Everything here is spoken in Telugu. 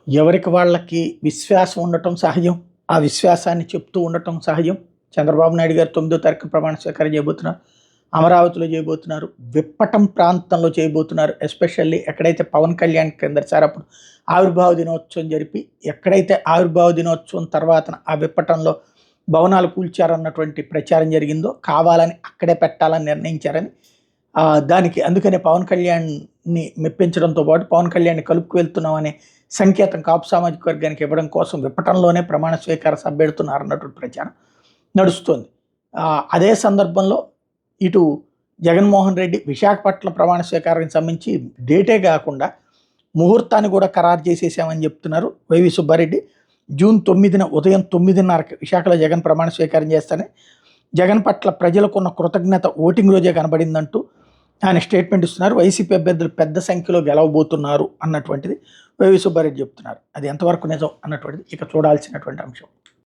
ఎవరికి వాళ్ళకి విశ్వాసం ఉండటం సహజం. ఆ విశ్వాసాన్ని చెప్తూ ఉండటం సహజం. చంద్రబాబు నాయుడు గారు 9వ తారీఖున ప్రమాణ స్వీకారం చేయబోతున్నారు. అమరావతిలో చేయబోతున్నారు. విప్పటం ప్రాంతంలో చేయబోతున్నారు. ఎస్పెషల్లీ ఎక్కడైతే పవన్ కళ్యాణ్ కిందసారి అప్పుడు ఆవిర్భావ దినోత్సవం జరిపి, ఎక్కడైతే ఆవిర్భావ దినోత్సవం తర్వాత ఆ విప్పటంలో భవనాలు కూల్చారన్నటువంటి ప్రచారం జరిగిందో కావాలని అక్కడే పెట్టాలని నిర్ణయించారని, దానికి అందుకనే పవన్ కళ్యాణ్ని మెప్పించడంతో పాటు పవన్ కళ్యాణ్ని కలుపుకు వెళ్తున్నామనే సంకేతం కాపు సామాజిక వర్గానికి ఇవ్వడం కోసం విప్పటంలోనే ప్రమాణ స్వీకార సభ పెడుతున్నారన్నటువంటి ప్రచారం నడుస్తుంది. అదే సందర్భంలో ఇటు జగన్మోహన్ రెడ్డి విశాఖపట్నం ప్రమాణ స్వీకారానికి సంబంధించి డేటే కాకుండా ముహూర్తాన్ని కూడా ఖరారు చేసేసామని చెప్తున్నారు వైవి సుబ్బారెడ్డి. జూన్ 9న ఉదయం 9:30కి విశాఖలో జగన్ ప్రమాణ స్వీకారం చేస్తానే జగన్ పట్ల ప్రజలకున్న కృతజ్ఞత ఓటింగ్ రోజే కనబడిందంటూ ఆయన స్టేట్మెంట్ ఇస్తున్నారు. వైసీపీ అభ్యర్థులు పెద్ద సంఖ్యలో గెలవబోతున్నారు అన్నటువంటిది వైవి సుబ్బారెడ్డి చెప్తున్నారు. అది ఎంతవరకు నిజం అన్నటువంటిది ఇక చూడాల్సినటువంటి అంశం.